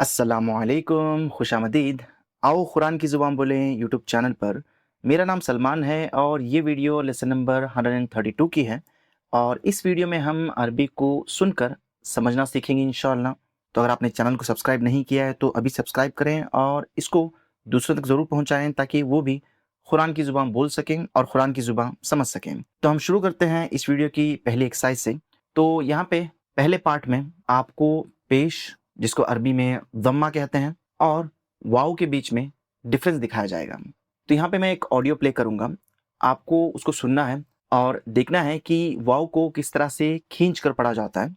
अस्सलामुअलैकुम, खुशामदीद। आओ कुरान की ज़ुबान बोलें यूट्यूब चैनल पर। मेरा नाम सलमान है और ये वीडियो लेसन नंबर 132 की है और इस वीडियो में हम अरबी को सुनकर समझना सीखेंगे इंशाअल्लाह। तो अगर आपने चैनल को सब्सक्राइब नहीं किया है तो अभी सब्सक्राइब करें और इसको दूसरों तक ज़रूर पहुँचाएँ ताकि वो भी कुरान की ज़ुबान बोल सकें और कुरान की ज़ुबान समझ सकें। तो हम शुरू करते हैं इस वीडियो की पहली एक्सरसाइज से। तो यहाँ पे पहले पार्ट में आपको पेश, जिसको अरबी में ज़म्मा कहते हैं, और वाव के बीच में डिफरेंस दिखाया जाएगा। तो यहाँ पे मैं एक ऑडियो प्ले करूँगा, आपको उसको सुनना है और देखना है कि वाव को किस तरह से खींच कर पढ़ा जाता है।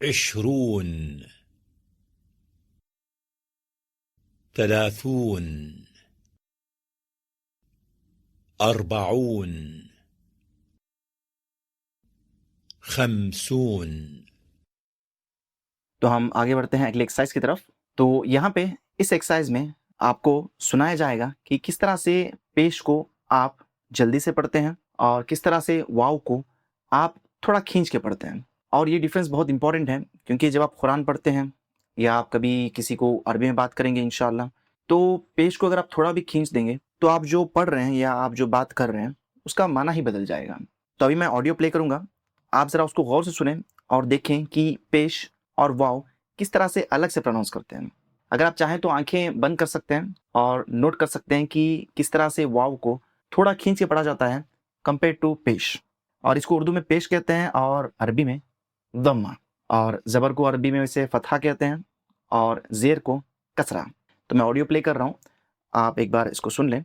20 30 40 50 तो हम आगे बढ़ते हैं अगले एक्सरसाइज की तरफ। तो यहाँ पे इस एक्सरसाइज में आपको सुनाया जाएगा कि किस तरह से पेश को आप जल्दी से पढ़ते हैं और किस तरह से वाव को आप थोड़ा खींच के पढ़ते हैं। और ये डिफरेंस बहुत इंपॉर्टेंट है क्योंकि जब आप कुरान पढ़ते हैं या आप कभी किसी को अरबी में बात करेंगे इंशाअल्लाह, तो पेश को अगर आप थोड़ा भी खींच देंगे तो आप जो पढ़ रहे हैं या आप जो बात कर रहे हैं उसका माना ही बदल जाएगा। तो अभी मैं ऑडियो प्ले करूँगा, आप ज़रा उसको गौर से सुनें और देखें कि पेश और वाव किस तरह से अलग से प्रोनाउंस करते हैं। अगर आप चाहें तो आंखें बंद कर सकते हैं और नोट कर सकते हैं कि किस तरह से वाव को थोड़ा खींच के पढ़ा जाता है कंपेयर टू पेश। और इसको उर्दू में पेश कहते हैं और अरबी में दम्मा, और ज़बर को अरबी में इसे फतहा कहते हैं और ज़ेर को कसरा। तो मैं ऑडियो प्ले कर रहा हूँ, आप एक बार इसको सुन लें।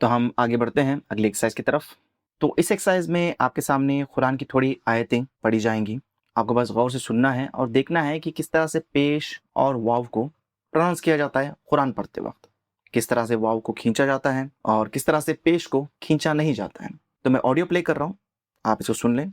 तो हम आगे बढ़ते हैं अगली एक्सरसाइज की तरफ। तो इस एक्सरसाइज में आपके सामने कुरान की थोड़ी आयतें पढ़ी जाएंगी, आपको बस गौर से सुनना है और देखना है कि किस तरह से पेश और वाव को प्रोनाउंस किया जाता है कुरान पढ़ते वक्त, किस तरह से वाव को खींचा जाता है और किस तरह से पेश को खींचा नहीं जाता है। तो मैं ऑडियो प्ले कर रहा हूँ, आप इसको सुन लें।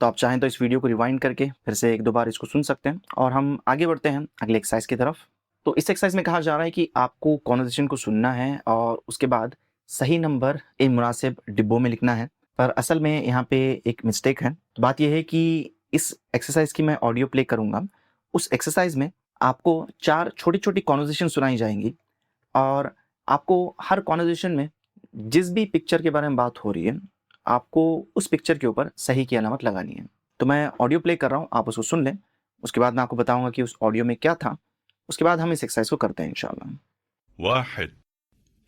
तो आप चाहें तो इस वीडियो को रिवाइंड करके फिर से एक दो बार इसको सुन सकते हैं और हम आगे बढ़ते हैं अगले एक्सरसाइज की तरफ। तो इस एक्सरसाइज में कहा जा रहा है कि आपको कॉन्वर्सेशन को सुनना है और उसके बाद सही नंबर इन मुनासिब डिब्बों में लिखना है। पर असल में यहाँ पे एक मिस्टेक है। तो बात यह है कि इस एक्सरसाइज की मैं ऑडियो प्ले करूँगा। उस एक्सरसाइज में आपको 4 छोटी छोटी कॉन्वर्सेशन सुनाई जाएंगी और आपको हर कॉन्वर्सेशन में जिस भी पिक्चर के बारे में बात हो रही है आपको उस पिक्चर के ऊपर सही की अलामत लगानी है। तो मैं ऑडियो प्ले कर रहा हूँ, आप उसको सुन लें। उसके बाद मैं आपको बताऊंगा कि उस ऑडियो में क्या था। उसके बाद हम इस एक्सरसाइज को करते हैं इंशाल्लाह। 1.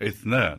2.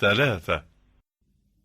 3.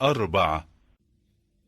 4.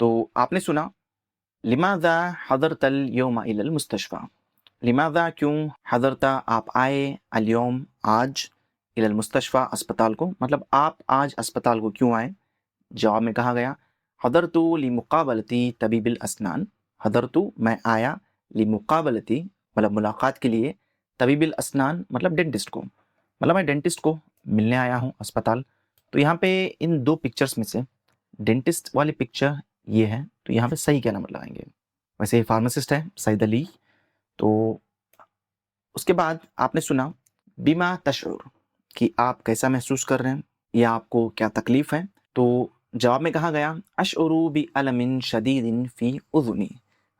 तो आपने सुना लिमाज़ा हज़रतल यौम इलल मुस्तशफ़ा। लिमाज़ा क्यों, हज़रता आप आए, अल यौम आज, इलल मुस्तशफ़ा अस्पताल को, मतलब आप आज अस्पताल को क्यों आए। जवाब में कहा गया हज़रतु लिमुक़ाबलती तबीबिल अस्नान। हज़रतु मैं आया, लिमुक़ाबलती मतलब मुलाकात के लिए, तबीबिल अस्नान मतलब डेंटिस्ट को, मतलब मैं डेंटिस्ट को मिलने आया हूँ अस्पताल। तो यहाँ पे इन 2 पिक्चर्स में से डेंटिस्ट वाली पिक्चर ये है, तो यहाँ पे सही क्या नंबर लगाएंगे। वैसे ये फार्मासिस्ट है सईद अली। तो उसके बाद आपने सुना बिमा तशऊर कि आप कैसा महसूस कर रहे हैं या आपको क्या तकलीफ है। तो जवाब में कहा गया अशउरु बि अलमिन शदीदिन फी उज़ुनी।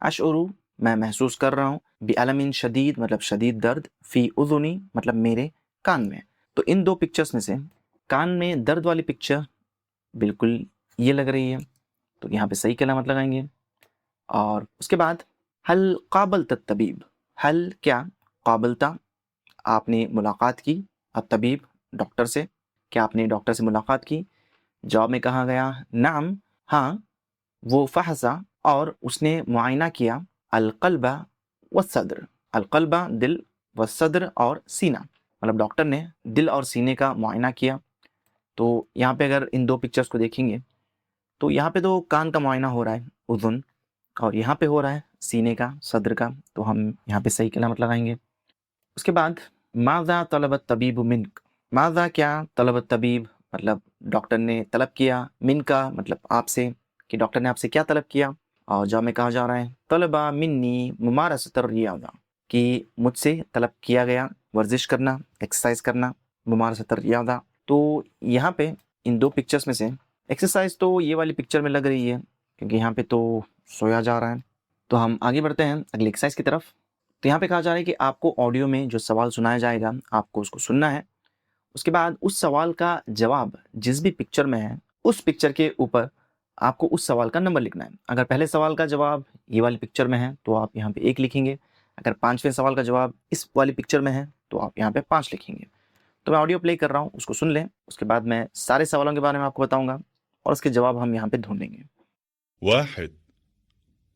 अशउरु मैं महसूस कर रहा हूँ, बि अलमिन शदीद मतलब शदीद दर्द, फी उज़ुनी मतलब मेरे कान में। तो इन 2 पिक्चर्स में से कान में दर्द वाली पिक्चर बिल्कुल ये लग रही है, तो यहाँ पे सही की अलामत लगाएंगे। और उसके बाद हल काबलत तबीब, हल क्या, काबलता आपने मुलाकात की, अब तबीब डॉक्टर से, क्या आपने डॉक्टर से मुलाकात की। जवाब में कहा गया नाम हाँ, वो फहसा और उसने मुआयना किया, अलकल्बा व सद्र, अलकल्बा दिल व सद्र और सीना, मतलब डॉक्टर ने दिल और सीने का मुआयना किया। तो यहाँ पे अगर इन 2 पिक्चर्स को देखेंगे तो यहाँ पे तो कान का मुआयना हो रहा है उज़ुन, और यहाँ पे हो रहा है सीने का, सद्र का, तो हम यहाँ पे सही की अलामत लगाएंगे। उसके बाद माज़ा तलबत तबीब मिनक, माज़ा क्या, तलबत तबीब मतलब डॉक्टर ने तलब किया, मिन का मतलब आपसे, कि डॉक्टर ने आपसे क्या तलब किया। और जवाब में कहा जा रहा है तलबा मिन्नी मुमारसत रियादा, कि मुझसे तलब किया गया वर्जिश करना, एक्सरसाइज करना, मुमारसत रियादा। तो यहाँ पे इन 2 पिक्चर्स में से एक्सरसाइज तो ये वाली पिक्चर में लग रही है क्योंकि यहाँ पे तो सोया जा रहा है। तो हम आगे बढ़ते हैं अगली एक्सरसाइज की तरफ। तो यहाँ पे कहा जा रहा है कि आपको ऑडियो में जो सवाल सुनाया जाएगा आपको उसको सुनना है। उसके बाद उस सवाल का जवाब जिस भी पिक्चर में है उस पिक्चर के ऊपर आपको उस सवाल का नंबर लिखना है। अगर पहले सवाल का जवाब ये वाली पिक्चर में है तो आप यहाँ पे 1 लिखेंगे। अगर 5वें सवाल का जवाब इस वाली पिक्चर में है तो आप यहाँ पे 5 लिखेंगे। तो मैं ऑडियो प्ले कर रहा हूँ, उसको सुन लें। उसके बाद मैं सारे सवालों के बारे में आपको बताऊंगा और उसके जवाब हम यहाँ पे ढूंढेंगे। 1.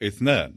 2.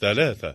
3.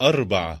4.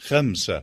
5.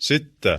6.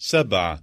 7.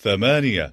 8.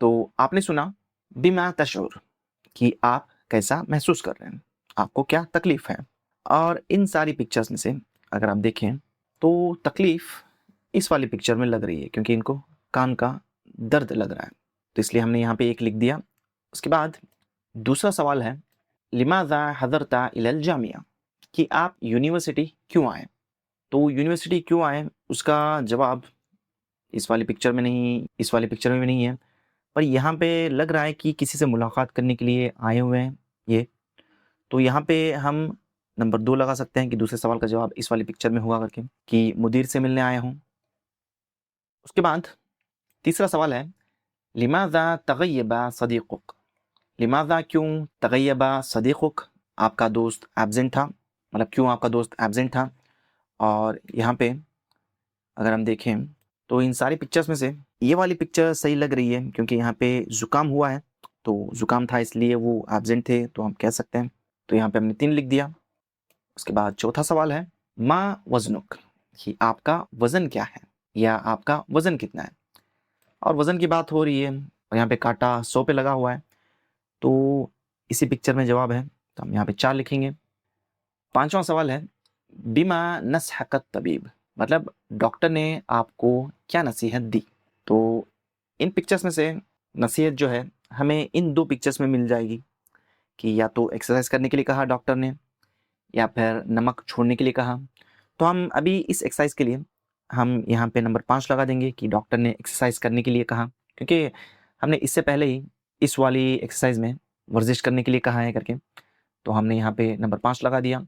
तो आपने सुना बिमा तशऊर कि आप कैसा महसूस कर रहे हैं, आपको क्या तकलीफ है। और इन सारी पिक्चर्स में से अगर आप देखें तो तकलीफ इस वाली पिक्चर में लग रही है क्योंकि इनको कान का दर्द लग रहा है, तो इसलिए हमने यहाँ पे 1 लिख दिया। उसके बाद दूसरा सवाल है लिमाज़ा हज़रता इलल जामिया, कि आप यूनिवर्सिटी क्यों आए। तो यूनिवर्सिटी क्यों आए उसका जवाब इस वाली पिक्चर में नहीं, इस वाली पिक्चर में भी नहीं है, पर यहाँ पे लग रहा है कि किसी से मुलाकात करने के लिए आए हुए हैं ये। तो यहाँ पे हम नंबर 2 लगा सकते हैं कि दूसरे सवाल का जवाब इस वाली पिक्चर में होगा करके, कि मुदीर से मिलने आया हूँ। उसके बाद तीसरा सवाल है लिमाज़ा तग़य्यबा सदीक़ुक, लिमाज़ा क्यों, तग़य्यबा सदीक़ुक आपका दोस्त एब्सेंट था, मतलब क्यों आपका दोस्त एब्सेंट था। और यहाँ पे अगर हम देखें तो इन सारी पिक्चर्स में से ये वाली पिक्चर सही लग रही है क्योंकि यहाँ पे ज़ुकाम हुआ है, तो ज़ुकाम था इसलिए वो एब्सेंट थे, तो हम कह सकते हैं। तो यहाँ पे हमने 3 लिख दिया। उसके बाद चौथा सवाल है मा वज़नुक, कि आपका वज़न क्या है या आपका वज़न कितना है। और वज़न की बात हो रही है और यहाँ पे कांटा 100 पे लगा हुआ है, तो इसी पिक्चर में जवाब है, तो हम यहाँ पे 4 लिखेंगे। 5वां सवाल है बिमा नसहकत तबीब, मतलब डॉक्टर ने आपको क्या नसीहत दी। तो इन पिक्चर्स में से नसीहत जो है हमें इन 2 पिक्चर्स में मिल जाएगी कि या तो एक्सरसाइज करने के लिए कहा डॉक्टर ने या फिर नमक छोड़ने के लिए कहा। तो हम अभी इस एक्सरसाइज के लिए हम यहाँ पे नंबर 5 लगा देंगे कि डॉक्टर ने एक्सरसाइज करने के लिए कहा, क्योंकि हमने इससे पहले ही इस वाली एक्सरसाइज में वर्जिश करने के लिए कहा है करके, तो हमने यहाँ पे नंबर 5 लगा दिया।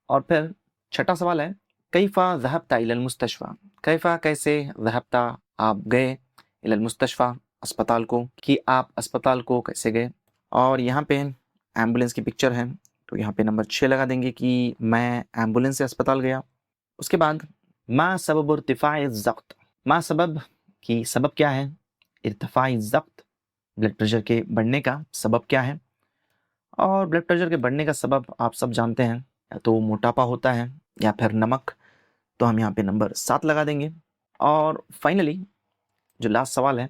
और फिर छठा सवाल है कैफ़ा ज़हबता इलल मुस्तशफ़ा, कैफ़ा कैसे, ज़हबता आप गए, इलल मुस्तशफ़ा अस्पताल को, कि आप अस्पताल को कैसे गए। और यहाँ पे एम्बुलेंस की पिक्चर है, तो यहाँ पे नंबर 6 लगा देंगे कि मैं एम्बुलेंस से अस्पताल गया। उसके बाद मा सबब इर्तिफ़ाए ज़ग़्त, मा सबब की सबब क्या है, इर्तिफ़ाए ज़ग़्त ब्लड प्रेशर के बढ़ने का सबब क्या है। और ब्लड प्रेशर के बढ़ने का सबब आप सब जानते हैं, या तो मोटापा होता है या फिर नमक, तो हम यहाँ पे नंबर 7 लगा देंगे। और फाइनली जो लास्ट सवाल है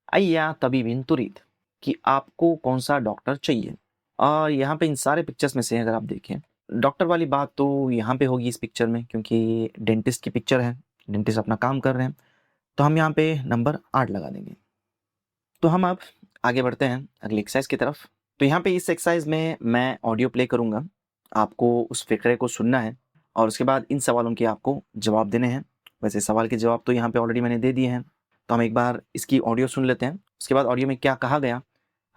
अय्या तबीबिन तुरीद, कि आपको कौन सा डॉक्टर चाहिए। और यहाँ पे इन सारे पिक्चर्स में से अगर आप देखें डॉक्टर वाली बात तो यहाँ पे होगी इस पिक्चर में, क्योंकि डेंटिस्ट की पिक्चर है, डेंटिस्ट अपना काम कर रहे हैं, तो हम यहाँ पे नंबर 8 लगा देंगे। तो हम अब आगे बढ़ते हैं अगली एक्सरसाइज की तरफ। तो यहाँ पे इस एक्सरसाइज में मैं ऑडियो प्ले करूँगा, आपको उस फ़िक्रे को सुनना है और उसके बाद इन सवालों के आपको जवाब देने हैं। वैसे सवाल के जवाब तो यहाँ पे ऑलरेडी मैंने दे दिए हैं, तो हम एक बार इसकी ऑडियो सुन लेते हैं। उसके बाद ऑडियो में क्या कहा गया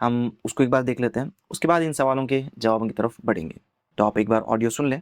हम उसको एक बार देख लेते हैं, उसके बाद इन सवालों के जवाबों की तरफ बढ़ेंगे। तो आप एक बार ऑडियो सुन लें।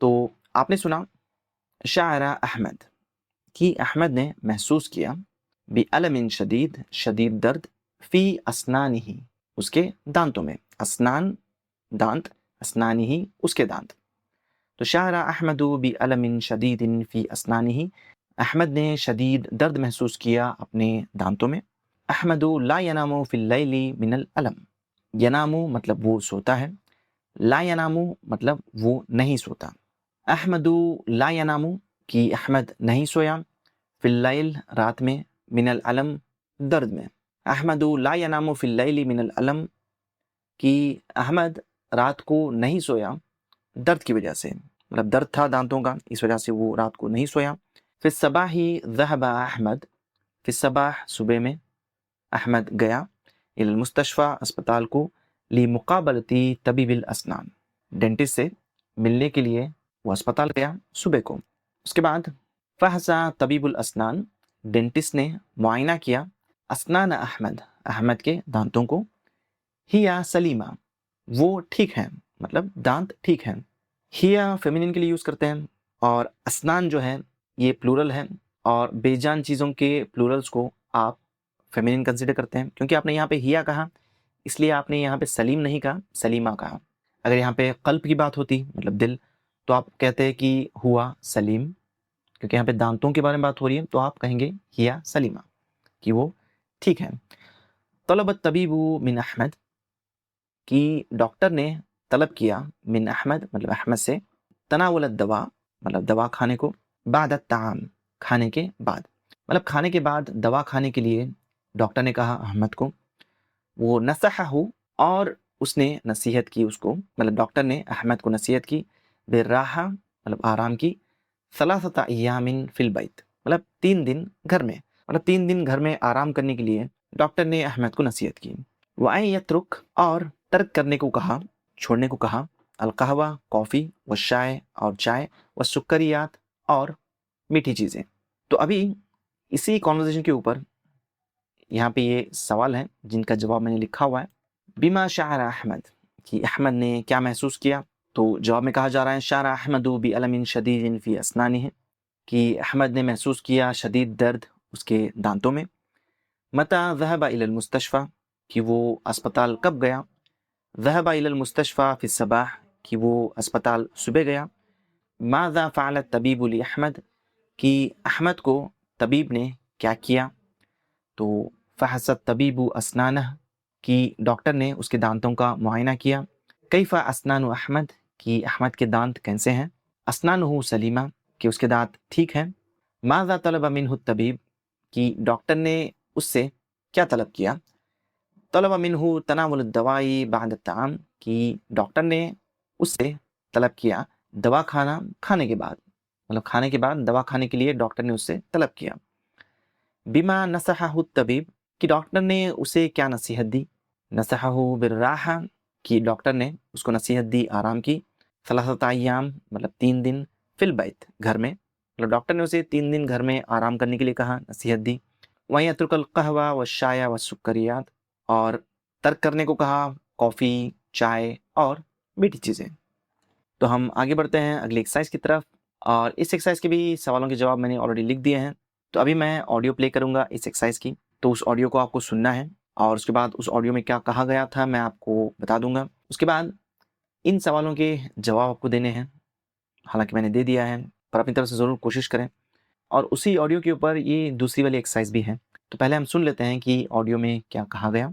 तो आपने सुना शायरा अहमद, कि अहमद ने महसूस किया बिअलमिन शदीद, शदीद दर्द, फ़ी अस्नानिही उसके दांतों में, अस्नान दांत, अस्नानिही, उसके दांत। तो शाहरा अहमदु बि अलमिन शदीदिन फी अस्नानिही, अहमद ने शदीद दर्द महसूस किया अपने दांतों में। अहमदु ला यनामु फिल लैली मिनल अलम, यनामु मतलब वो सोता है, ला यनामु मतलब वो नहीं सोता। अहमदु ला यनामु कि अहमद नहीं सोया, फिल लैल रात में, मिनल अलम दर्द में। अहमदु ला यनामु फिल लैली मिनल अलम कि अहमद रात को नहीं सोया दर्द की वजह से, मतलब दर्द था दांतों का, इस वजह से वो रात को नहीं सोया। फिर सबाही ज़हबा अहमद, फिर सबाह सुबह में, अहमद गया, इल मुस्तशफ़ा अस्पताल को, ली मुकाबलती तबीबिल अस्नान, डेंटिस्ट से मिलने के लिए वो अस्पताल गया सुबह को। उसके बाद फ़हसा तबीबुल अस्नान, डेंटिस्ट ने मुआयना किया, अस्नान अहमद, अहमद के दांतों को, हिया सलीमा, वो ठीक है, मतलब दांत ठीक हैं। हिया फेमिनिन के लिए यूज़ करते हैं और अस्नान जो है ये प्लूरल है, और बेजान चीज़ों के प्लूरल्स को आप फेमिनिन कंसिडर करते हैं। क्योंकि आपने यहाँ पे हिया कहा इसलिए आपने यहाँ पे सलीम नहीं कहा, सलीमा कहा। अगर यहाँ पे कल्ब की बात होती, मतलब दिल, तो आप कहते हैं कि हुआ सलीम, क्योंकि यहाँ पे दांतों के बारे में बात हो रही है, तो आप कहेंगे हिया सलीमा, कि वो ठीक है। तलबत तबीबु मिन अहमद, कि डॉक्टर ने तलब किया, मिन अहमद मतलब अहमद से, तनावुल दवा मतलब दवा खाने को, बाद ताम खाने के बाद, मतलब खाने के बाद दवा खाने के लिए डॉक्टर ने कहा अहमद को। वो नसहहु, और उसने नसीहत की उसको, मतलब डॉक्टर ने अहमद को नसीहत की, बिर्राहा मतलब आराम की, सलासता अय्यामिन फिल बैत मतलब 3 दिन घर में, मतलब 3 दिन घर में आराम करने के लिए डॉक्टर ने अहमद को नसीहत की। वह यत्रुक, और तर्क करने को कहा, छोड़ने को कहा, अलकहवा कॉफ़ी, व चाय और चाय, व सुक्करियात और मीठी चीज़ें। तो अभी इसी कॉन्वर्जेशन के ऊपर यहाँ पे ये सवाल है जिनका जवाब मैंने लिखा हुआ है। बिमा शारा अहमद, कि अहमद ने क्या महसूस किया। तो जवाब में कहा जा रहा है शारा अहमदु बि अलमिन शदीदिन फी अस्नानिही, कि अहमद ने महसूस किया शदीद दर्द उसके दांतों में। मता ज़हबा इलल मुस्तशफ़ा, कि वो अस्पताल कब गया। ज़हबा इलल मुस्तशफ़ा फ़ी सबाह, कि वो अस्पताल सुबह गया। माज़ा फ़अल तबीबु लि अहमद, कि अहमद को तबीब ने क्या किया। तो फ़हसत तबीबु अस्नानह, कि डॉक्टर ने उसके दांतों का मुआयना किया। कैफ़ा अस्नानु अहमद, कि अहमद के दांत कैसे हैं। अस्नानुहु सलीमा, कि उसके दांत ठीक हैं। माज़ा तलबा मिन्हु तबीब, कि डॉक्टर ने उससे क्या तलब किया। तलबा मिन्हु तनावुल दवाई बाद ताम, कि डॉक्टर ने उससे तलब किया दवा खाने के बाद, मतलब खाने के बाद दवा खाने के लिए डॉक्टर ने उससे तलब किया। बिमा नसहहु तबीब, कि डॉक्टर ने उसे क्या नसीहत दी। नसहहु बिर्राहा, कि डॉक्टर ने उसको नसीहत दी आराम की। सलासता अय्याम मतलब 3 दिन, फिल बैत घर में, मतलब डॉक्टर ने उसे 3 दिन घर में आराम करने के लिए कहा, नसीहत दी। वहीं अतरुकल कहवा व शाया व सुक्करियात, और तर्क करने को कहा कॉफ़ी, चाय और मीठी चीज़ें। तो हम आगे बढ़ते हैं अगली एक्सरसाइज की तरफ, और इस एक्सरसाइज के भी सवालों के जवाब मैंने ऑलरेडी लिख दिए हैं। तो अभी मैं ऑडियो प्ले करूंगा इस एक्सरसाइज की, तो उस ऑडियो को आपको सुनना है, और उसके बाद उस ऑडियो में क्या कहा गया था मैं आपको बता दूंगा। उसके बाद इन सवालों के जवाब आपको देने हैं, हालांकि मैंने दे दिया है, पर अपनी तरफ से ज़रूर कोशिश करें। और उसी ऑडियो के ऊपर ये दूसरी वाली एक्सरसाइज भी है। तो पहले हम सुन लेते हैं कि ऑडियो में क्या कहा गया।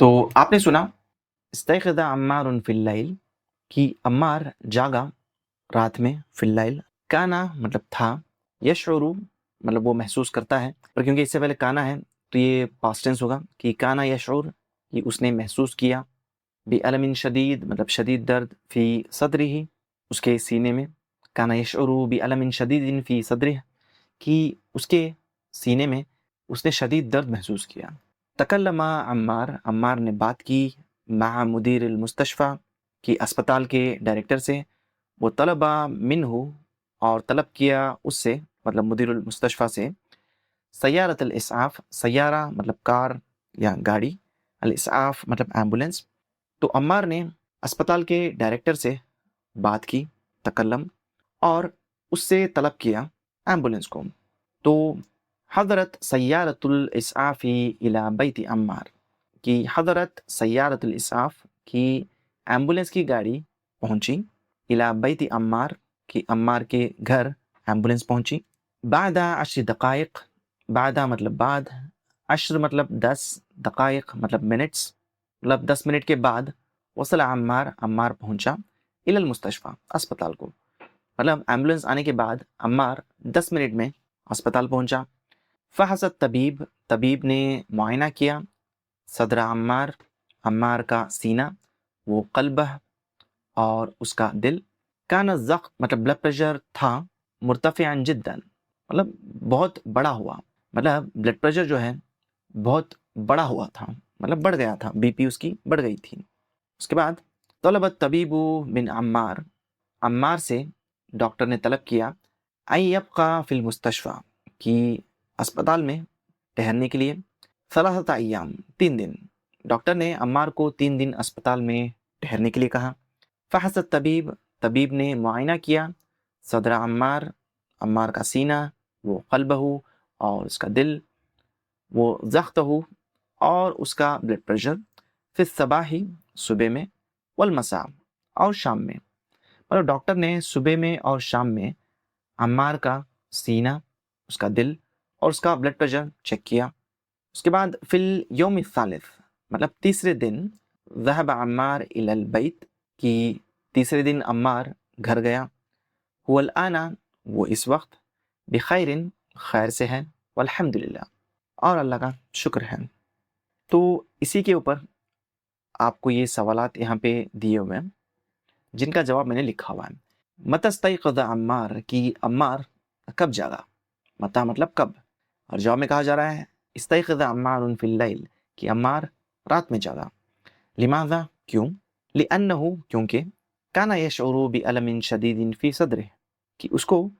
तो आपने सुना इस्तैक़ज़ अम्मारुन फिल लैल, कि अम्मार जागा रात में, फिल्लाइल, काना मतलब था, यशउरु मतलब वो महसूस करता है, पर क्योंकि इससे पहले काना है तो ये पास्ट टेंस होगा कि काना यशउर, कि उसने महसूस किया, बि अलमिन शदीद मतलब शदीद दर्द, फी सदरिही उसके सीने में, काना यशउरु बि अलमिन शदीदिन फी सदरिह कि उसके सीने में उसने शदीद दर्द महसूस किया। तकल्लमा अम्मार, अम्मार ने बात की, मा मुदीर अल मुस्तशफ़ा कि अस्पताल के डायरेक्टर से, वो तलबा मिन्हु और तलब किया उससे मतलब मुदीरुल मुस्तशफ़ा से, सय्यारत अल इस्आफ, सय्यारा मतलब कार या गाड़ी, अल इस्आफ मतलब एम्बुलेंस। तो अम्मार ने अस्पताल के डायरेक्टर से बात की, तकल्लम, और उससे तलब किया एम्बुलेंस को। तो हज़रत सय्यारतुल इस्आफ़ी इला बैति अम्मार, कि हज़रत सय्यारतुल इस्आफ़ की एम्बुलेंस की गाड़ी पहुंची, इला बैति अम्मार कि अम्मार के घर एम्बुलेंस पहुंची। बादा अश्र दक़ाइक़, बादा मतलब बाद, अश्र मतलब 10, दक़ाइक़ मतलब मिनट्स, मतलब 10 मिनट के बाद, वसल अम्मार, अम्मार पहुंचा, इलल मुस्तशफ़ा अस्पताल को, मतलब एम्बुलेंस आने के बाद अम्मार 10 मिनट में अस्पताल पहुंचा। फ़हसत तबीब, तबीब ने मुआयना किया, सदर अम्मार, अम्मार का सीना, वो क़ल्बह और उसका दिल, कान ज़ख्म मतलब ब्लड प्रेशर था, मुर्तफ़िअन जिद्दन मतलब बहुत बड़ा हुआ, मतलब ब्लड प्रेशर जो है बहुत बड़ा हुआ था, मतलब बढ़ गया था, बीपी उसकी बढ़ गई थी। उसके बाद तलबत तबीबु मिन अम्मार, अम्मार से डॉक्टर ने तलब किया, आई यबका फिल मुस्तशफ़ा कि अस्पताल में ठहरने के लिए, सलासत अय्याम 3 दिन, डॉक्टर ने अम्मार को 3 दिन अस्पताल में ठहरने के लिए कहा। फ़हसत तबीब, तबीब ने मुआयना किया, सदर अम्मार, अम्मार का सीना, वो क़ल्बहु और उसका दिल, वो ज़ख्तहु और उसका ब्लड प्रेशर, फिर सबाही सुबह में, वल मसा और शाम में, मतलब डॉक्टर ने सुबह में और शाम में अम्मार का सीना, उसका दिल और उसका ब्लड प्रेशर चेक किया। उसके बाद फिल यौम सालिस मतलब तीसरे दिन, ज़हब अम्मार इलल बैत कि तीसरे दिन अम्मार घर गया, हुवल आना वो इस वक्त, बिखैरिन खैर से है, वल्हम्दुलिल्लाह और अल्लाह का शुक्र है। तो इसी के ऊपर आपको ये सवालात यहाँ पे दिए हुए हैं जिनका जवाब मैंने लिखा हुआ है। मतस्तैक़ज़ अम्मार कि अम्मार कब जागा, मता मतलब कब, और जवाब में कहा जा रहा है इस्तैक़ज़ अम्मारुन फिल लैल कि अम्मार रात में जागा। लिमाज़ा क्यों, लिअन्नहु क्योंकि, काना यशउरु बिअलमिन शदीदिन फी सदरिह कि उसको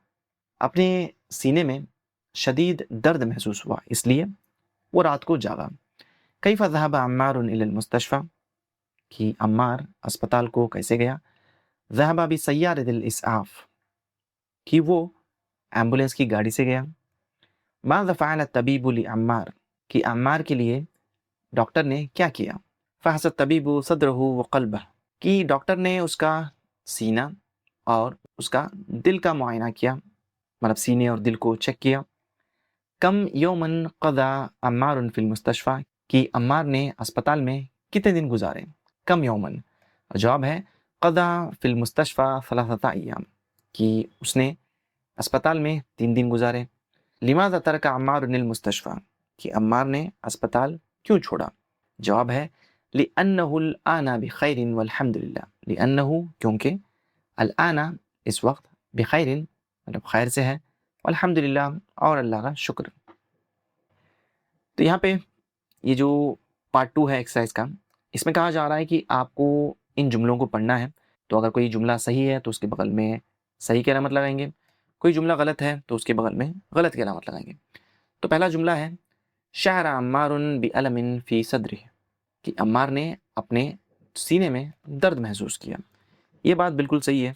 अपने सीने में शदीद दर्द महसूस हुआ, इसलिए वो रात को जागा। कैफ़ ज़हब अम्मारुन इलल मुस्तशफ़ा कि अम्मार अस्पताल को कैसे गया, ज़हबा बिसय्यारतिल इस्आफ़ कि वो एम्बुलेंस की गाड़ी से गया। माज़ा फ़अल तबीबु लिअम्मार कि अम्मार के लिए डॉक्टर ने क्या किया। फ़हसत तबीबु सदरहु व क़ल्बह कि डॉक्टर ने उसका सीना और उसका दिल का मुआयना किया, मतलब सीने और दिल को चेक किया। कम यौमन क़ज़ा अम्मारुन फिल मुस्तशफ़ा कि अम्मार ने अस्पताल में कितने दिन गुजारे, कम यौमन, जवाब है क़ज़ा फिल मुस्तशफ़ा सलासता अय्याम कि उसने अस्पताल में 3 दिन गुजारे। लिमाज़ा तरका अम्मारुनिल मुस्तशफ़ा कि अम्मार ने अस्पताल क्यों छोड़ा, जवाब है लिअन्नहुल आना बिखैरिन वल्हम्दुलिल्लाह, लिअन्नहु क्योंकि, अल आना इस वक्त, बिखैरिन मतलब खैर से है, वल्हम्दुलिल्लाह और अल्लाह का शुक्र। तो यहाँ पे ये जो पार्ट 2 है एक्सरसाइज का, इसमें कहा जा रहा है कि आपको इन जुमलों को पढ़ना है। तो अगर कोई जुमला सही है तो उसके बगल में सही की अलामत लगाएंगे, कोई जुमला गलत है तो उसके बगल में गलत की अलामत लगाएंगे। तो पहला जुमला है शअरा अम्मारुन बिअलमिन फी सदरिह कि अम्मार ने अपने सीने में दर्द महसूस किया, ये बात बिल्कुल सही है।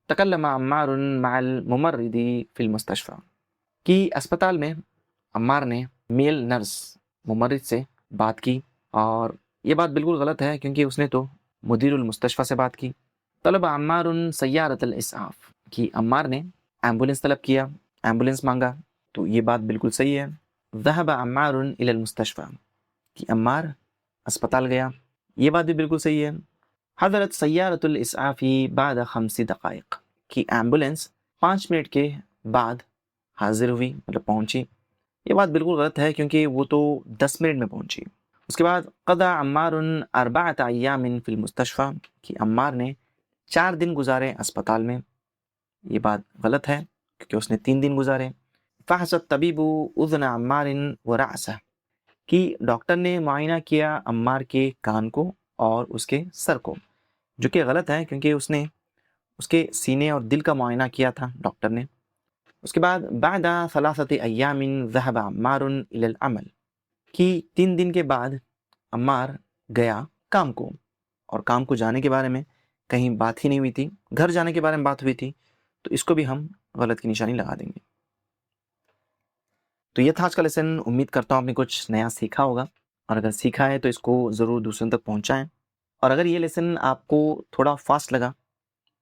तकल्लमा अम्मारुन मअल मुमर्रिदी फिल मुस्तशफ़ा कि अस्पताल में अम्मार ने मेल नर्स मुमर्रिद से बात की, और ये बात बिल्कुल गलत है क्योंकि उसने तो मुदीरुल मुस्तशफ़ा से बात की। तलब अम्मारुन सय्यारतल इस्आफ़ कि अम्मार ने एम्बुलेंस तलब किया, एम्बुलेंस मांगा, तो ये बात बिल्कुल सही है। ज़हब अम्मारुन इलल मुस्तशफ़ा कि अम्मार अस्पताल गया, ये बात भी बिल्कुल सही है। हज़रत सय्यारतुल इस्आफ़ी बाद 5 दक़ाइक़ कि एम्बुलेंस 5 मिनट के बाद हाजिर हुई, मतलब पहुंची। ये बात बिल्कुल गलत है क्योंकि वो तो 10 मिनट में पहुंची। उसके बाद क़दा अम्मारुन अर्बअत अय्यामिन फिल मुस्तशफ़ा, कि अम्मार ने 4 दिन गुजारे अस्पताल में। ये बात गलत है क्योंकि उसने 3 दिन गुजारे। फ़हसत तबीबु उज़्न अम्मारिन व रअसह, कि डॉक्टर ने मुआयना किया अम्मार के कान को और उसके सर को, जो कि गलत है क्योंकि उसने उसके सीने और दिल का मुआयना किया था डॉक्टर ने। उसके बाद बाद सलासति अय्यामिन ज़हब अम्मारुन इलल अमल, कि 3 दिन के बाद अम्मार गया काम को, और काम को जाने के बारे में कहीं बात ही नहीं हुई थी, घर जाने के बारे में बात हुई थी, तो इसको भी हम गलत की निशानी लगा देंगे। तो ये था आज का लेसन। उम्मीद करता हूँ आपने कुछ नया सीखा होगा, और अगर सीखा है तो इसको ज़रूर दूसरों तक पहुँचाएँ। और अगर ये लेसन आपको थोड़ा फास्ट लगा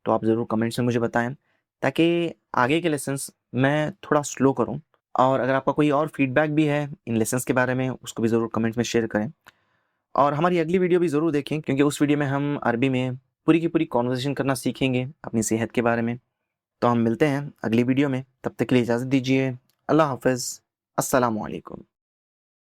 तो आप ज़रूर कमेंट्स में मुझे बताएं, ताकि आगे के लेसन्स मैं थोड़ा स्लो करूं। और अगर आपका कोई और फीडबैक भी है इन लेसन्स के बारे में, उसको भी ज़रूर कमेंट्स में शेयर करें। और हमारी अगली वीडियो भी ज़रूर देखें क्योंकि उस वीडियो में हम अरबी में पूरी की पूरी कॉन्वर्सेशन करना सीखेंगे अपनी सेहत के बारे में। तो हम मिलते हैं अगली वीडियो में, तब तक के लिए इजाज़त दीजिए। अल्लाह हाफ़िज़। अस्सलामु अलैकुम।